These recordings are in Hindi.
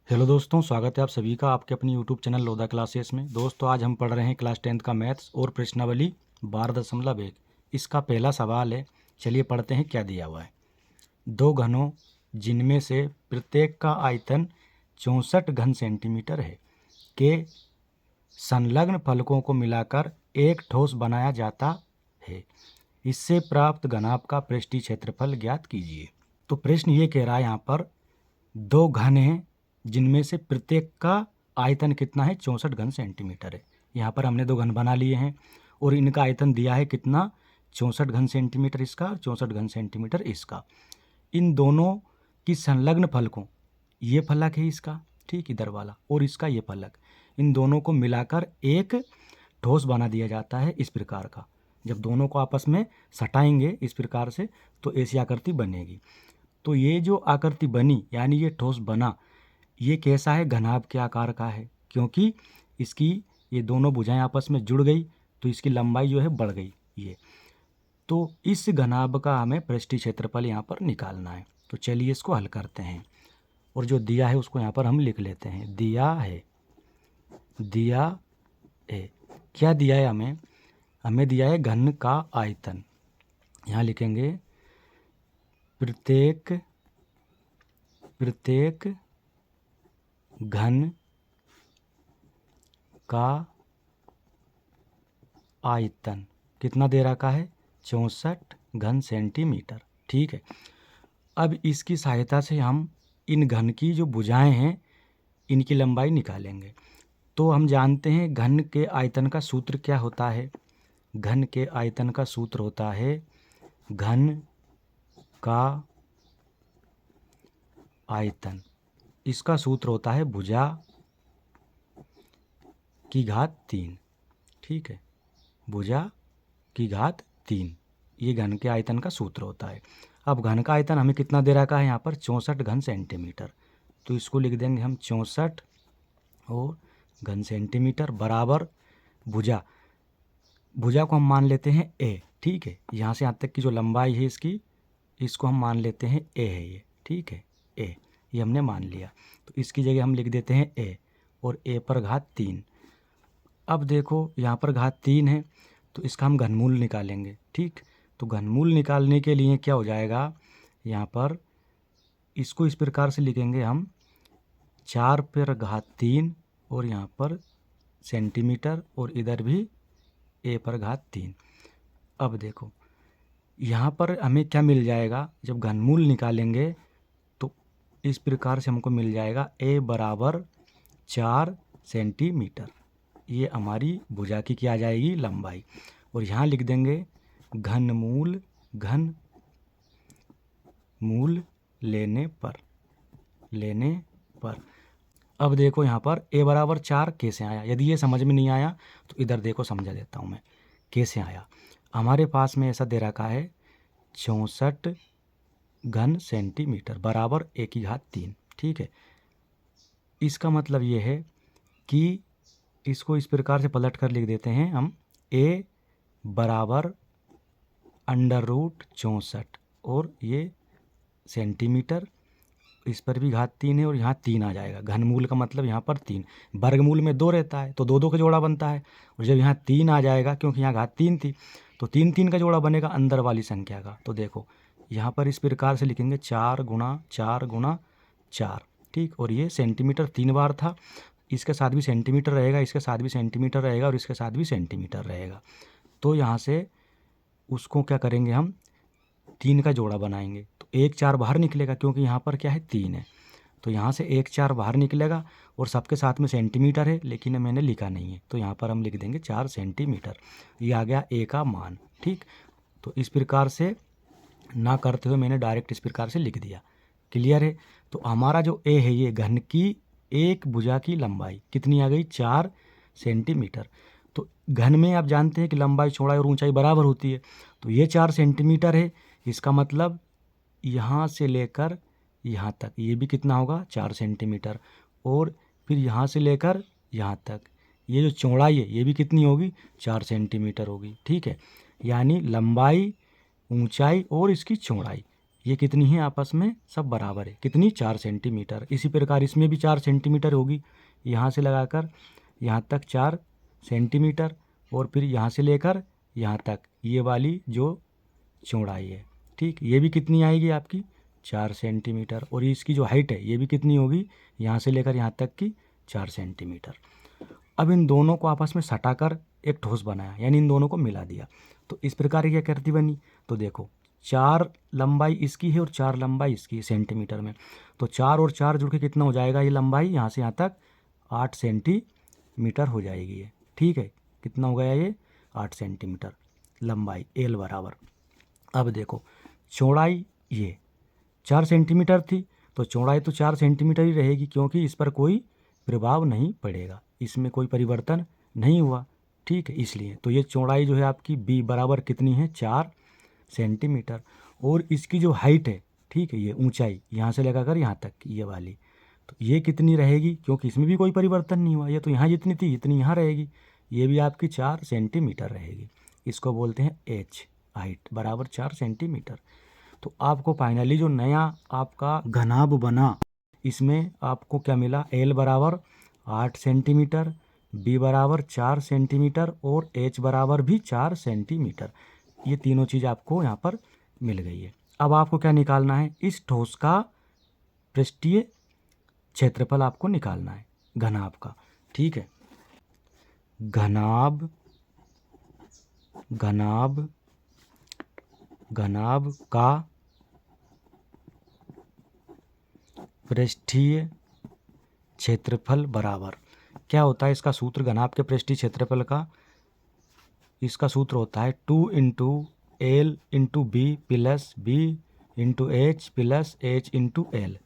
हेलो दोस्तों, स्वागत है आप सभी का आपके अपनी यूट्यूब चैनल लोधा क्लासेस में। दोस्तों आज हम पढ़ रहे हैं क्लास 10th का मैथ्स और प्रश्नावली 12.1। इसका पहला सवाल है, चलिए पढ़ते हैं क्या दिया हुआ है। दो घनों जिनमें से प्रत्येक का आयतन 64 घन सेंटीमीटर है के संलग्न फलकों को मिलाकर एक ठोस बनाया जाता है। इससे प्राप्त घनाभ का पृष्ठीय क्षेत्रफल ज्ञात कीजिए। तो प्रश्न ये कह रहा है, यहाँ पर दो घन हैं जिनमें से प्रत्येक का आयतन कितना है, 64 घन सेंटीमीटर है। यहाँ पर हमने दो घन बना लिए हैं और इनका आयतन दिया है कितना, 64 घन सेंटीमीटर इसका, 64 घन सेंटीमीटर इसका। इन दोनों की संलग्न फलकों, ये फलक है इसका, ठीक, इधर वाला, और इसका ये फलक, इन दोनों को मिलाकर एक ठोस बना दिया जाता है इस प्रकार का। जब दोनों को आपस में सटाएंगे इस प्रकार से तो ऐसी आकृति बनेगी। तो ये जो आकृति बनी यानी ये ठोस बना, ये कैसा है, घनाभ के आकार का है, क्योंकि इसकी ये दोनों भुजाएं आपस में जुड़ गई तो इसकी लंबाई जो है बढ़ गई ये। तो इस घनाभ का हमें पृष्ठीय क्षेत्रफल यहाँ पर निकालना है। तो चलिए इसको हल करते हैं और जो दिया है उसको यहाँ पर हम लिख लेते हैं। दिया है क्या दिया है हमें, हमें दिया है घन का आयतन। यहाँ लिखेंगे प्रत्येक घन का आयतन कितना दे रखा है, 64 घन सेंटीमीटर, ठीक है। अब इसकी सहायता से हम इन घन की जो भुजाएं हैं इनकी लंबाई निकालेंगे। तो हम जानते हैं घन के आयतन का सूत्र क्या होता है। घन के आयतन का सूत्र होता है घन का आयतन, इसका सूत्र होता है भुजा की घात 3, ठीक है, भुजा की घात 3, ये घन के आयतन का सूत्र होता है। अब घन का आयतन हमें कितना दे रखा है यहाँ पर, 64 घन सेंटीमीटर। तो इसको लिख देंगे हम 64 और घन सेंटीमीटर बराबर भुजा को हम मान लेते हैं ए, ठीक है। यहाँ से यहाँ तक की जो लंबाई है इसकी, इसको हम मान लेते हैं ए है ये, ठीक है, ए, ये हमने मान लिया। तो इसकी जगह हम लिख देते हैं ए और ए पर घात 3। अब देखो यहाँ पर घात 3 है तो इसका हम घनमूल निकालेंगे, ठीक। तो घनमूल निकालने के लिए क्या हो जाएगा, यहाँ पर इसको इस प्रकार से लिखेंगे हम 4 पर घात 3 और यहाँ पर सेंटीमीटर और इधर भी ए पर घात 3। अब देखो यहाँ पर हमें क्या मिल जाएगा, जब घनमूल निकालेंगे तो इस प्रकार से हमको मिल जाएगा ए बराबर 4 सेंटीमीटर। ये हमारी भुजा की क्या आ जाएगी, लंबाई। और यहाँ लिख देंगे घनमूल लेने पर। अब देखो यहाँ पर ए बराबर 4 कैसे आया, यदि ये समझ में नहीं आया तो इधर देखो समझा देता हूँ मैं कैसे आया। हमारे पास में ऐसा दे रखा है 64 घन सेंटीमीटर बराबर ए की घात 3, ठीक है। इसका मतलब ये है कि इसको इस प्रकार से पलट कर लिख देते हैं हम, ए बराबर √64 और ये सेंटीमीटर, इस पर भी घात 3 है और यहाँ 3 आ जाएगा। घनमूल का मतलब यहाँ पर 3, वर्गमूल में 2 रहता है तो 2 का जोड़ा बनता है, और जब यहाँ 3 आ जाएगा क्योंकि यहाँ घात 3 थी तो 3 का जोड़ा बनेगा अंदर वाली संख्या का। तो देखो यहाँ पर इस प्रकार से लिखेंगे 4 गुणा 4, ठीक। और ये सेंटीमीटर 3 बार था, इसके साथ भी सेंटीमीटर रहेगा, इसके साथ भी सेंटीमीटर रहेगा और इसके साथ भी सेंटीमीटर रहेगा। तो यहाँ से उसको क्या करेंगे, हम 3 का जोड़ा बनाएंगे तो 1 4 बाहर निकलेगा क्योंकि यहाँ पर क्या है 3 है। तो यहाँ से 1 4 बाहर निकलेगा और सबके साथ में सेंटीमीटर है लेकिन मैंने लिखा नहीं है तो यहाँ पर हम लिख देंगे 4 सेंटीमीटर। ये आ गया ए का मान, ठीक। तो इस प्रकार से ना करते हुए मैंने डायरेक्ट इस प्रकार से लिख दिया, क्लियर है। तो हमारा जो ए है ये घन की एक भुजा की लंबाई कितनी आ गई, 4 सेंटीमीटर। तो घन में आप जानते हैं कि लंबाई चौड़ाई और ऊंचाई बराबर होती है, तो ये 4 सेंटीमीटर है। इसका मतलब यहाँ से लेकर यहाँ तक ये भी कितना होगा, 4 सेंटीमीटर, और फिर यहाँ से लेकर यहाँ तक ये जो चौड़ाई है ये भी कितनी होगी, 4 सेंटीमीटर होगी, ठीक है। यानी लंबाई, ऊंचाई और इसकी चौड़ाई ये कितनी है आपस में सब बराबर है, कितनी 4 सेंटीमीटर। इसी प्रकार इसमें भी 4 सेंटीमीटर होगी, यहाँ से लगाकर यहाँ तक 4 सेंटीमीटर, और फिर यहाँ से लेकर यहाँ तक ये वाली जो चौड़ाई है, ठीक, ये भी कितनी आएगी आपकी 4 सेंटीमीटर। और इसकी जो हाइट है ये भी कितनी होगी, यहाँ से लेकर यहाँ तक की 4 सेंटीमीटर। अब इन दोनों को आपस में सटाकर एक ठोस बनाया, यानी इन दोनों को मिला दिया। तो इस प्रकार की आकृति बनी। तो देखो 4 लंबाई इसकी है और 4 लंबाई इसकी है सेंटीमीटर में। तो 4 और 4 जुड़ के कितना हो जाएगा, ये लंबाई यहाँ से यहाँ तक 8 सेंटीमीटर हो जाएगी ये, ठीक है। कितना हो गया ये 8 सेंटीमीटर लंबाई एल बराबर। अब देखो चौड़ाई ये 4 सेंटीमीटर थी, तो चौड़ाई तो 4 सेंटीमीटर ही रहेगी, क्योंकि इस पर कोई प्रभाव नहीं पड़ेगा, इसमें कोई परिवर्तन नहीं हुआ, ठीक है। इसलिए तो ये चौड़ाई जो है आपकी बी बराबर कितनी है 4 सेंटीमीटर। और इसकी जो हाइट है, ठीक है, ये ऊंचाई यहाँ से लगाकर यहाँ तक ये वाली, तो ये कितनी रहेगी, क्योंकि इसमें भी कोई परिवर्तन नहीं हुआ, ये तो यहाँ जितनी थी इतनी यहाँ रहेगी, ये भी आपकी 4 सेंटीमीटर रहेगी। इसको बोलते हैं एच, हाइट बराबर 4 सेंटीमीटर। तो आपको फाइनली जो नया आपका घनाभ बना, इसमें आपको क्या मिला, एल बराबर 8 सेंटीमीटर, बी बराबर 4 सेंटीमीटर और एच बराबर भी 4 सेंटीमीटर। ये तीनों चीज़ आपको यहाँ पर मिल गई है। अब आपको क्या निकालना है, इस ठोस का पृष्ठीय क्षेत्रफल आपको निकालना है घनाभ का, ठीक है। घनाभ घनाभ घनाभ का पृष्ठीय क्षेत्रफल बराबर क्या होता है, इसका सूत्र घनाभ के पृष्ठीय क्षेत्रफल का, इसका सूत्र होता है 2 into L into B plus B into H plus H into L.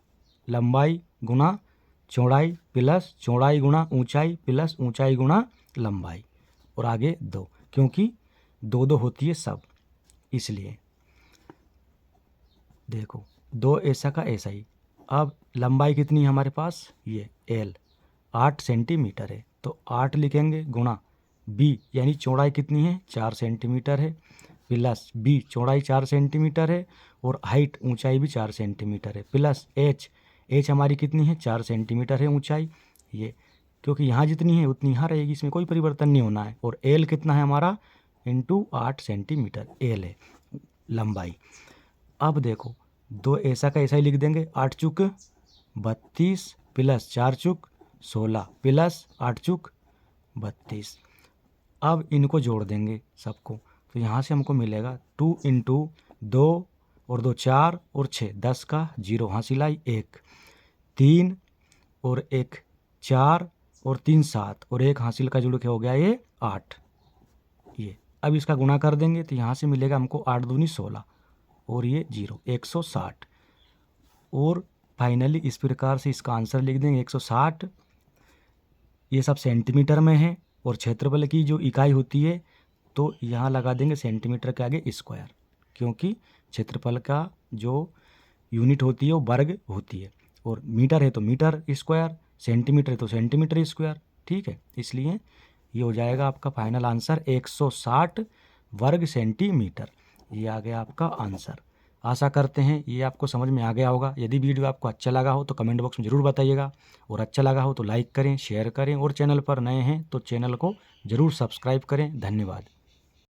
लंबाई गुना चौड़ाई प्लस चौड़ाई गुना ऊंचाई प्लस ऊंचाई गुना लंबाई, और आगे 2, क्योंकि 2 होती है सब, इसलिए देखो 2 ऐसा का ऐसा ही। अब लंबाई कितनी है हमारे पास, ये एल 8 सेंटीमीटर है, तो 8 लिखेंगे गुणा बी, यानी चौड़ाई कितनी है 4 सेंटीमीटर है, प्लस बी चौड़ाई 4 सेंटीमीटर है और हाइट ऊंचाई भी 4 सेंटीमीटर है, प्लस एच, एच हमारी कितनी है 4 सेंटीमीटर है ऊंचाई, ये क्योंकि यहाँ जितनी है उतनी यहाँ रहेगी, इसमें कोई परिवर्तन नहीं होना है। और एल कितना है हमारा, इंटू 8 सेंटीमीटर एल है लंबाई। अब देखो 2 ऐसा का ऐसा ही लिख देंगे, 8 चुक 32 प्लस 4 चुक 16 प्लस 8 चुक 32। अब इनको जोड़ देंगे सबको, तो यहाँ से हमको मिलेगा 2 इंटू 2 और 2 4 और 6 10 का 0 हासिल आई 1, 3 और 1 4 और 3 7 और 1 हासिल का जुड़ के हो गया ये 8। ये अब इसका गुणा कर देंगे तो यहाँ से मिलेगा हमको 8 दूनी 16 और ये 0 160। और फाइनली इस प्रकार से इसका आंसर लिख देंगे 160। ये सब सेंटीमीटर में है और क्षेत्रफल की जो इकाई होती है तो यहाँ लगा देंगे सेंटीमीटर के आगे स्क्वायर, क्योंकि क्षेत्रफल का जो यूनिट होती है वो वर्ग होती है, और मीटर है तो मीटर स्क्वायर, सेंटीमीटर है तो सेंटीमीटर स्क्वायर, ठीक है। इसलिए ये हो जाएगा आपका फाइनल आंसर 160 वर्ग सेंटीमीटर। ये आ गया आपका आंसर। आशा करते हैं ये आपको समझ में आ गया होगा। यदि वीडियो आपको अच्छा लगा हो तो कमेंट बॉक्स में ज़रूर बताइएगा, और अच्छा लगा हो तो लाइक करें, शेयर करें, और चैनल पर नए हैं तो चैनल को ज़रूर सब्सक्राइब करें। धन्यवाद।